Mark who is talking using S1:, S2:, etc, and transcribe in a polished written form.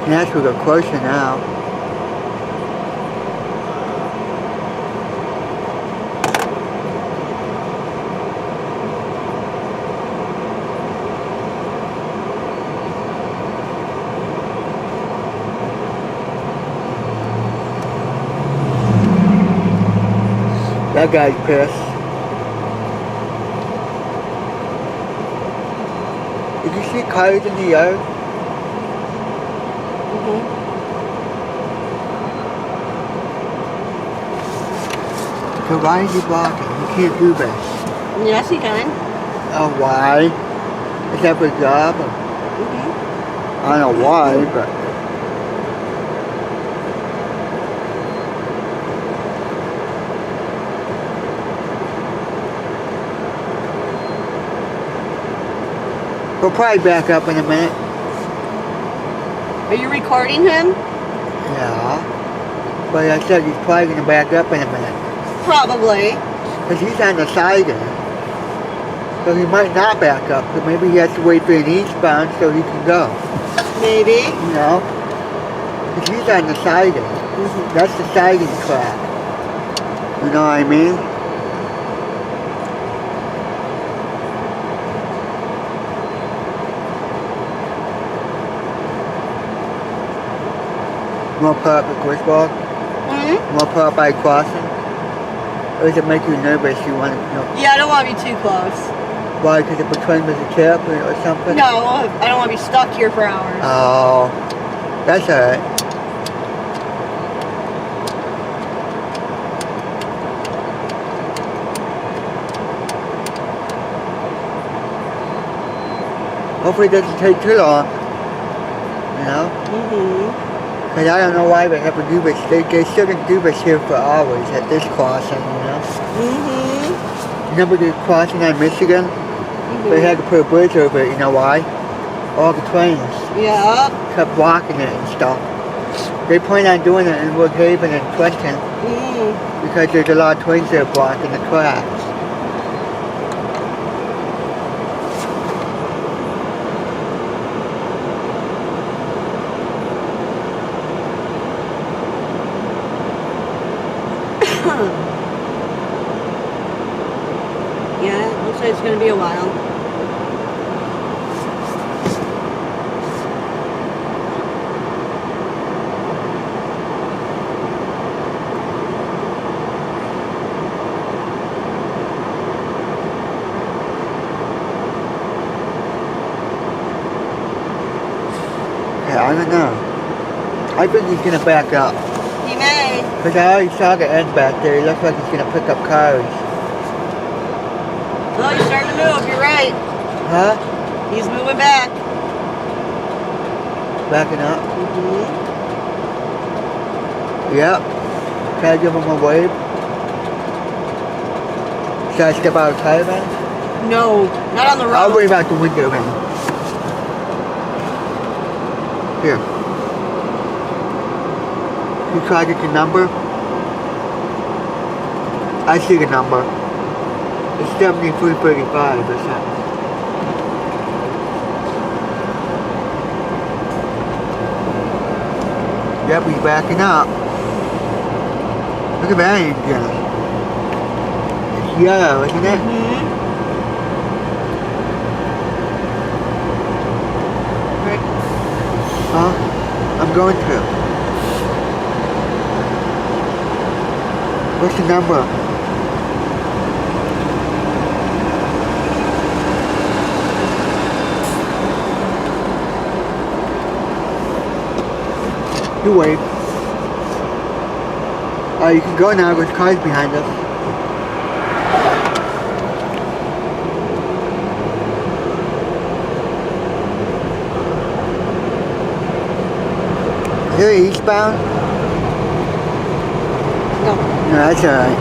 S1: Yes, we got closer now. That guy's pissed. Did you see cars in the yard? So why is he blocking? You can't do this.
S2: Yes, he can.
S1: Oh, why? Is that for a job? I don't know why, but... We'll probably back up in a minute.
S2: Are you recording him?
S1: Yeah. But I said he's probably going to back up in a minute.
S2: Probably.
S1: Because he's on the side of it. So he might not back up. So maybe he has to wait for an eastbound so he can go.
S2: Maybe.
S1: You know? Because he's on the siding. That's the siding track. You know what I mean? You want to put up a quick walk? You want to put up by crossing? Or does it make you nervous? You want to, you know?
S2: Yeah, I don't want to be too close.
S1: Why? Because if we're trying to chip or something?
S2: No, I don't want to be stuck here for hours.
S1: Oh, that's alright. Hopefully it doesn't take too long. You know? Because I don't know why they have to do this. They shouldn't do this here for hours at this crossing, you know? Remember the crossing on Michigan? They had to put a bridge over it, you know why? All the trains.
S2: Yeah.
S1: Kept blocking it and stuff. They plan on doing it in Woodhaven and Trenton. Because there's a lot of trains that are blocking the tracks.
S2: Yeah, looks like it's going to be a while.
S1: Yeah, I don't know. I think he's going to back up.
S2: He may.
S1: Because I already saw the end back there. It looks like he's going to pick up cars.
S2: Oh, he's starting to move. You're right.
S1: Huh?
S2: He's moving back.
S1: Backing up? Yep. Can I give him a wave? Should I step out of tire man?
S2: No, not on the road.
S1: I'll wave out the window man. Here. You try to get the number? I see the number. It's 7335 or something. Yep, he's backing up. Look at that engine. It's yellow, isn't it? Huh? I'm going to. What's the number? You wait. You can go now, there's cars behind us. Is it eastbound?
S2: No.
S1: No, that's alright.